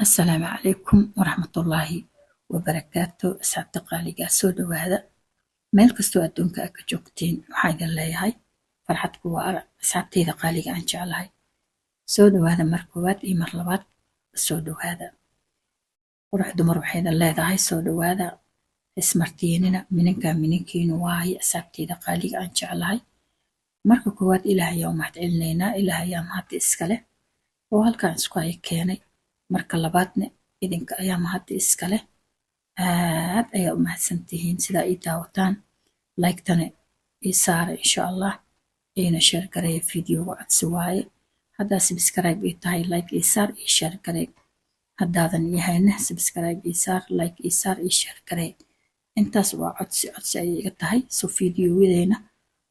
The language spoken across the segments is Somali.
السلام عليكم ورحمة الله وبركاته. أسعد قاليقا soo dhawaada meel kastoo adduunka aad ka joogtiin. waxaa idin leeyahay farxad kuwa ara asxaabteyda qaaliga aan jeclahay. soo dhawaada mar koowaad iyo mar labaad. soo dhawaada qurux dumar waxay idin leedahay. soo dhawaada ismartiinina mininka mininkiinu waaye asxaabteyda qaaliga aan jeclahay. marka koowaad ilaahay ayaa u mahad celinaynaa. ilaahay ayaa mahad iska leh oo halkaan isku ay keenay. marka labaadna idinka ayaa mahad iska leh. aad ayaa u mahadsantihiin sidaa ii daawataan. like-tana ii saara insha allah iina sheer gareeya fiidiyowga codsi waaye. haddaa subscribe ii tahay like ii saar ii sheer garee. haddaadan yahayna subscribe ii saar like ii saar ii sheer garee. intaas waa codsi ayay iga tahay so fiidiyowyadeyna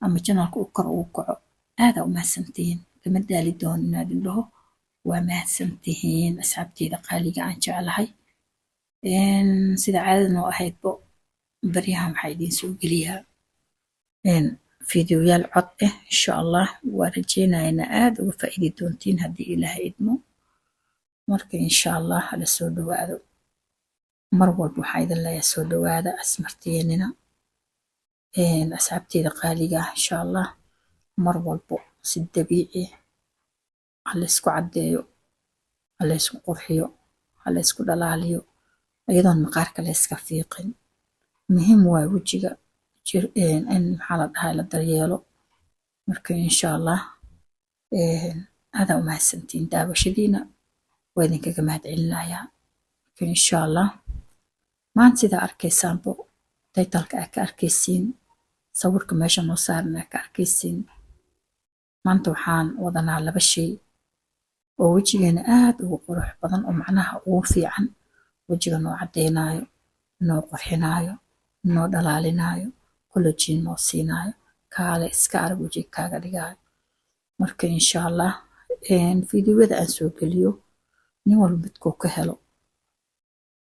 ama janalka u kor ugu kaco. aadaa u mahadsantihiin kama daali doono inaad indhaho waa mahadsantihiin asxaabteyda qaaliga aan jeclahay. sida caadada noo ahaydbo baryahan waxaa idiin soo geliyaa fiidiyoyaal cod ah insha allah. waa rajeynayaa aad uga faa'iidi doontiin haddii ilaahay idmo. marka insha allah hala soo dhawaado. mar walba waxaa idin leeyahay soo dhawaada asmartiyanina asxaabteyda qaaliga ah insha allah. mar walbo si dabiici hala isku caddeeyo, hala isku qurxiyo, hala isku dhalaaliyo iyadoon maqaarka la iska fiiqin. muhiim waa wejiga in maxaa la dhahaa la daryeelo. marka insha allah aadaa u mahadsantiin daawashadiina waa idinkaga mahad celinayaa. marka insha allah maanta sidaa arkaysaanbo taytalka aad ka arkaysiin sawirka meesha noo saaran aad ka arkaysiin. maanta waxaan wadanaa laba shay oo wejigeena aad ugu qurux badan oo macnaha ugu fiican. wejiga noo caddeynayo, noo qurxinayo, noo dhalaalinayo, collagen noo siinaayo, kaale iska arag wejiga kaaga dhigaayo. marka insha allah fiidiyowyada aan soo geliyo nin walba midkuu ka helo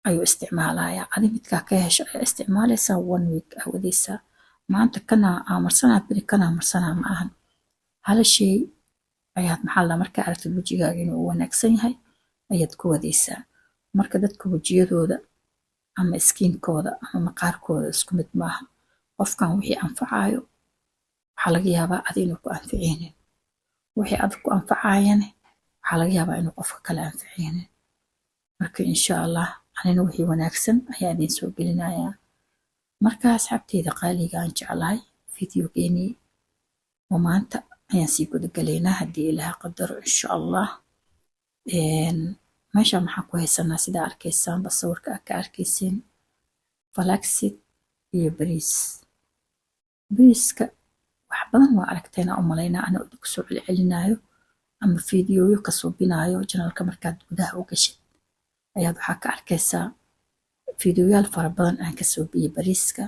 ayuu isticmaalayaa. adi midkaa ka hesho ayaa isticmaalaysaa 1 week awadeysaa. maanta kana amarsanaa beri kana marsanaa ma ahan. hal shay ayaad maxaa la markaa aragtid wejigaaga inuu u wanaagsan yahay ayaad ku wadaysaa. marka dadka wejiyadooda ama iskiinkooda ama maqaarkooda isku mid maaha. qofkan wixii anfacayo waxaa laga yaabaa adi inuu ku anficeynin. wixii adag ku anfacayane waxaa laga yaabaa inuu qofka kale anficeynin. marka insha allah anina wixii wanaagsan ayaa idin soo gelinayaa. marka asxaabteyda qaaliga aan jeclahay fiidiyogeenii oo maanta ayaan sii gudagalaynaa haddii ilaaha qadaro insha allah. meeshaan maxaan ku haysanaa sidaa arkaysaanba sawirka aad ka arkaysiin flaxseed iyo bariis. bariiska wax badan waa aragteena u malaynaa ana uda kusoo celcelinayo ama fiidiyoyo ka suubinayo janalka. markaad gudaha u gashid ayaad waxaa ka arkaysaa fiidiyoyaal fara badan aan ka suubiyey bariiska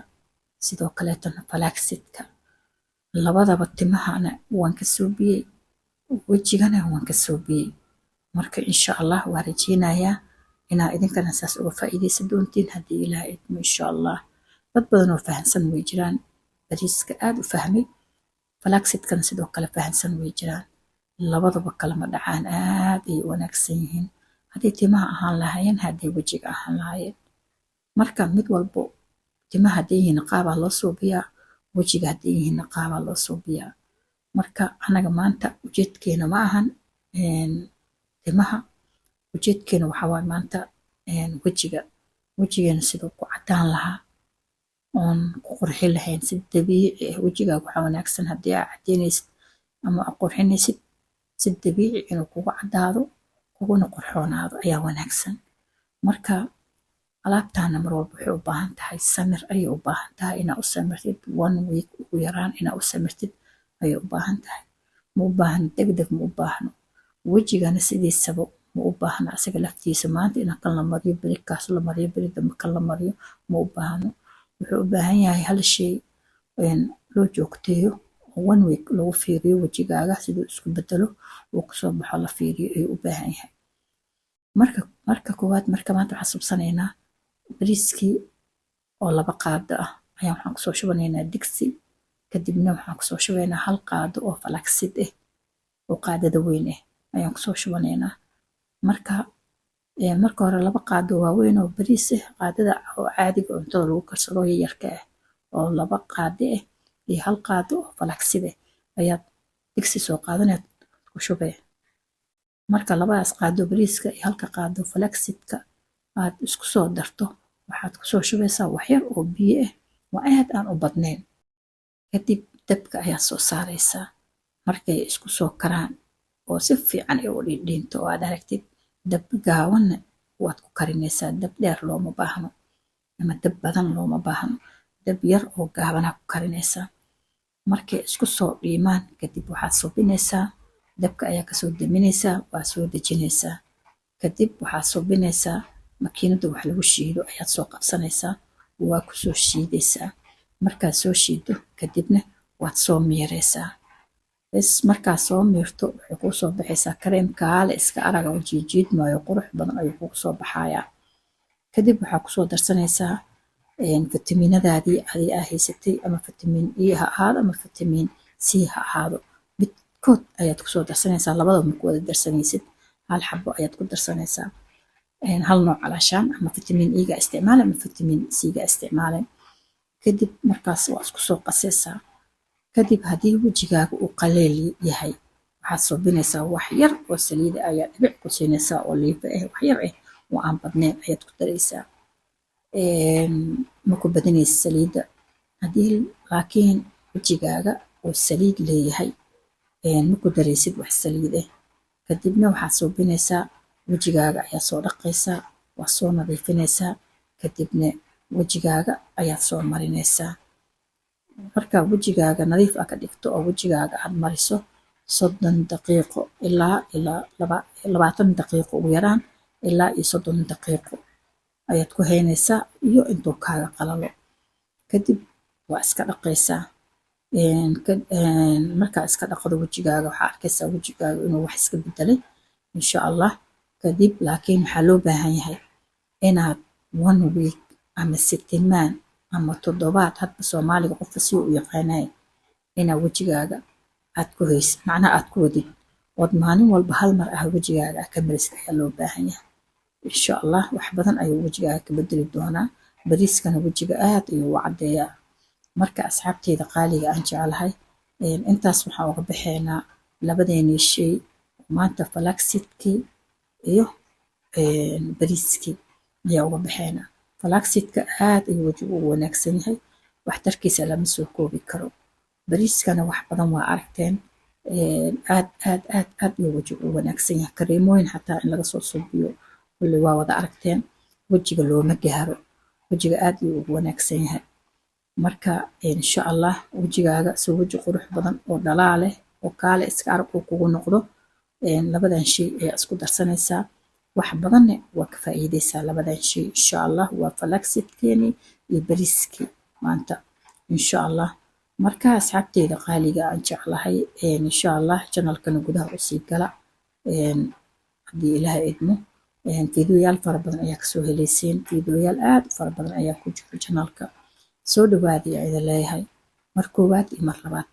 sidoo kaleetana flaxseedka. labadaba timahana waan ka suubiyey, wejigana waan ka suubiyey. marka insha allah waa rajeynayaa inaa idinkana saas uga faa'iidaysan doontiin haddii ilaah idmo insha allah. dad badan oo fahansan way jiraan bariiska aad u fahmay, flaxseedkana sidoo kale fahansan way jiraan. labadaba kalama dhacaan aad ay u wanaagsan yihiin haddii timaha ahaan lahaayeen haddii wejiga ahaan lahaayeen. marka mid walbo timaha hadday yihiin qaabaa loo suubiyaa, wejiga hadday yihiin qaabaa loo suubiyaa. marka anaga maanta ujeedkeena ma ahan timaha, ujeedkeena waxaa waaye maanta wejigeena siduu ku caddaan lahaa oon ku qurxi lahayn si dabiici ah. wejigaaga waxaa wanaagsan haddii aad caddeynaysid ama aad qurxinaysid si dabiici inuu kugu caddaado kuguna qurxoonaado ayaa wanaagsan. marka alaabtaana mar walba waxay u baahan tahay samir ayay u baahan tahay inaa u samirtid 1 week ugu yaraan inaa u samirtid ayay u baahan tahay. ma u baahno degdeg ma u baahno. wejigana sidiisaba ma u baahno asaga laftiisa maanta inaa kan la mariyo beri kaas la mariyo beri dambe kan la mariyo ma u baahno. wuxuu u baahan yahay hal shay loo joogteeyo oo 1 week lagu fiiriyo wejigaaga siduu isku bedelo uu kusoo baxo la fiiriyo ayuu u baahan yahay. marka koowaad marka maanta waxaan subsanaynaa bariiskii oo 2 qaado ah ayaan waxaan kusoo shubanaynaa digsi. kadibna waxaan kusoo shubaynaa 1 qaado oo flaxseed ah oo qaadada weyn ah ayaan kusoo shubanaynaa. marka marka hore 2 qaado waaweyn oo bariis ah, qaadada oo caadiga oo cuntada lagu karsado yaryarka ah oo 2 qaado ah iyo 1 qaado oo falaxid ah ayaad digsi soo qaadanaya ku shubay. Marka 2daas qaado bariiska iyo 1 qaado falaxidka aad isku soo darto, waxaad ku soo shubaysaa wax yar oo biyo ah oo aad aan u badnayn. Kadib dabka ayaa soo saaraysaa. Markay isku soo karaan oo si fiican ay u dhidhiinto oo aad aragtid dab gaabanna waad ku karinaysaa. Dab dheer looma baahno ama dab badan looma baahno. Dab yar oo gaabanaa ku karinaysaa. Markay isku soo dhiimaan kadib waxaad subinaysaa. Dabka ayaa ka soo daminaysaa, waa soo dejinaysaa. Kadib waxaad subinaysaa makiinada wax lagu shiido ayaad soo qabsanaysaa. Waa ku soo shiidaysaa. Markaad soo shiido kadibna waad soo miiraysaa. Bes markaad soo miirto waxay kuu soo baxaysaa kareem kaale iska arag oo jiidjiidmaayo qurux badan ayuu kugu soo baxayaa. Kadib waxaad ku soo darsanaysaa fitamiinadaadii adii aa haysatay ama fitamiin E ha ahaado ama fitamiin C ha ahaado. Midkood ayaad ku soo darsanaysaa. Labadaba ma ku wada darsanaysid. 1 xabo ayaad ku darsanaysaa. 1 nooc calaashaan ama fitamiin E ga isticmaal ama fitamiin C ga isticmaal. Kadib markaas waa isku soo qasaysaa. Kadib haddii wajigaaga uu qaleel yahay waxaad subinaysaa wax yar oo saliid ah ayaa dhibic ku siinaysaa oo liifa ah wax yar ah oo aan badnayn ayaad ku daraysaa. Ma ku badinaysid saliida. Haddii laakiin wajigaaga uu saliid leeyahay ma ku daraysid wax saliid ah. Kadibna waxaad subinaysaa wajigaaga ayaa soo dhaqaysaa, waa soo nadiifinaysaa. Kadibna wajigaaga ayaad soo marinaysaa. Marka wajigaaga nadiif ah ka dhigto oo wajigaaga aad mariso 30 daqiiqo ilaa 20 daqiiqo ugu yaraan ilaa 30 daqiiqo ayaad ku haynaysaa iyo intuu kaaga qalalo. Kadib waa iska dhaqaysaa. Markaa iska dhaqdo wajigaaga waxaa arkaysaa wajigaaga inuu wax iska bedelay insha Allah. Kadib laakiin waxaa loo baahan yahay inaad 1 week ama 6 ama 7 hadba Soomaaliga qofka si u yaqaanay inaa wajigaaga aad ku haysid macnaha aad ku wadid ood maalin walba 1 mar ah wajigaaga ka marisid ayaa loo baahan yahay. Insha Allah wax badan ayuu wajigaaga ka bedeli doonaa. Bariiskana wajiga aad ayuu u cadeeyaa. Marka asxaabteyda qaaliga aan jecelahay intaas waxaan uga baxaynaa labadeena shay maanta falaxidkii iyo bariiskii ayaa uga baxaynaa. falaxidka aad ayuu wajiga ugu wanaagsan yahay. Waxtarkiisa lama soo koobi karo. Bariiskana wax badan waa aragteen aad ayuu wajiga ugu wanaagsan yahay. Kareemooyin xataa in laga soo suubiyo kulli waa wada aragteen. Wajiga looma gaaro. Wajiga aad ayuu ugu wanaagsan yahay. Marka insha Allah wajigaaga soo waji qurux badan oo dhalaal leh oo kaale iska arag uu kugu noqdo. Labadan shay ayaa isku darsanaysaa. wax badanna waa ka faa'iideysaa labadan shay insha Allah. waa falaxidkeeni iyo bariiskii maanta insha Allah. Marka asxaabteyda qaaliga aan jeclahay insha Allah channelkana gudaha u sii gala haddii Ilaahay idmo. fiidiyoyaal fara badan ayaa kasoo heleyseen. fiidiyoyaal aad u fara badan ayaa ku jira channelka. soo dhawaada ayaa idin leeyahay mar koowaad iyo mar labaad.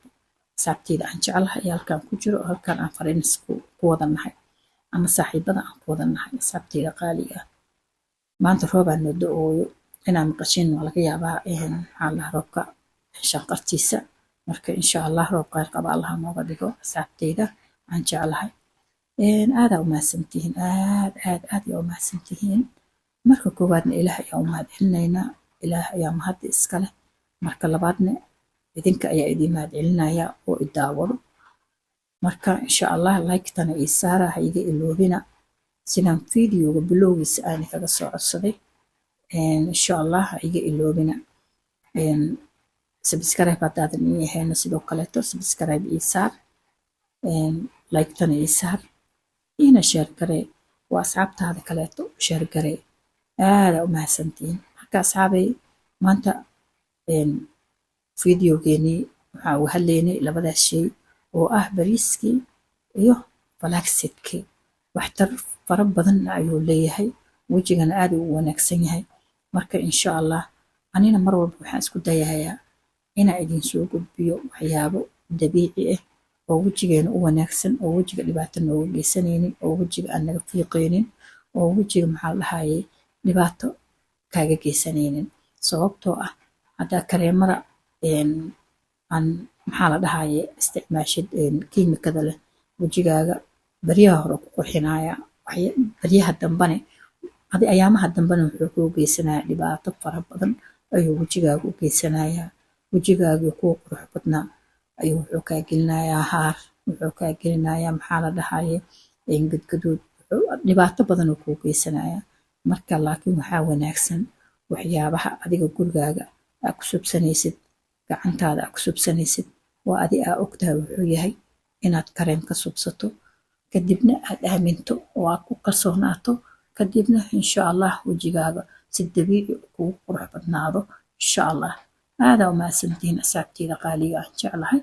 asxaabteyda aan jeclahay ayaa halkan ku jiro oo halkan aan fariins ku wada nahay ama saaxiibada aan ku wada nahay asxaabteyda qaaliga ah. maanta roob aan noo da'ooyo inaan maqashiin waa laga yaabaa maxaa la roobka shanqartiisa. marka insha Allah roob khayr qaba Allah nooga dhigo asxaabteyda aan jeclahay. aad u mahadsantihiin aad ayaa u mahadsantihiin. marka koowaadna Ilaah ayaa u mahad celinaynaa. Ilaah ayaa mahad iska leh. marka labaadna idinka ayaa idin mahad celinaya oo i daawado. marka insha Allah like-tana ii saara ha iga iloobina sidaan fiidiyowga bilowgiisa aan kaga soo codsaday. insha Allah ha iga iloobina. subscribe haddaadan ii ahayna sidoo kaleeto subscribe ii saar. like-tana ii saar. ina share garee waa asxaabtaada kaleeto share garee. aad u mahadsantihiin. marka asxaabay maanta fiidiyowgeenii waxaan uga hadlaynay labadaas shay oo ah bariiskii iyo falaxidkii. waxtar fara badan ayuu leeyahay. wajigana aad u wanaagsan yahay. marka insha Allah anina mar walba waxaan isku dayayaa inaan idin soo gudbiyo waxyaabo dabiici ah oo wajigeena u wanaagsan oo wajiga dhibaato nooga geysanaynin oo wajiga aan naga fiiqaynin oo wejiga maxaa la dhahaye dhibaato kaaga geysanaynin. Sababtoo ah haddaa kareemada aan maxaa la dhahaye isticmaashid kiimikada leh, wejigaaga baryaha hore ku qurxinaya, baryaha dambane ayaamaha dambena wuxuu kuu geysanayaa dhibaato fara badan ayuu wejigaaga u geysanayaa. Wejigaagii kuu qurux badnaa ayuu wuxuu kaa gelinayaa haar, wuxuu kaa gelinayaa maxaa la dhahaye gadgaduud, dhibaato badan uu kuu geysanayaa. Marka laakiin waxaa wanaagsan waxyaabaha adiga gurigaaga aa ku subsanaysid, gacantaada aa ku subsanaysid, waa adi aa ogtahay wuxuu yahay, inaad kareem ka subsato kadibna aad aaminto oo aad ku kalsoonaato, kadibna insha Allah wejigaaga si dabiici kugu qurux badnaado insha Allah. aadaa umahadsantihiin asxaabteyda qaaliga aan jeclahay,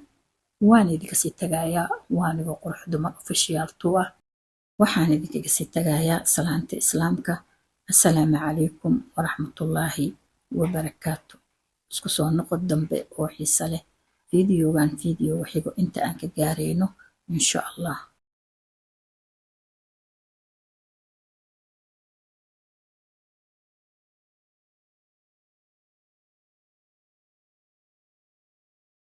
waan idinka sii tagayaa, waa anigoo qurux dumar official 2 ah. waxaan idinkaga sii tagayaa salaanta islaamka. assalaamu calaykum waraxmatullaahi wabarakaatu. isku soo noqod dambe oo xiiso leh. fiidiyoogan fiidiyooga xigo inta aan ka gaarayno insha Allah.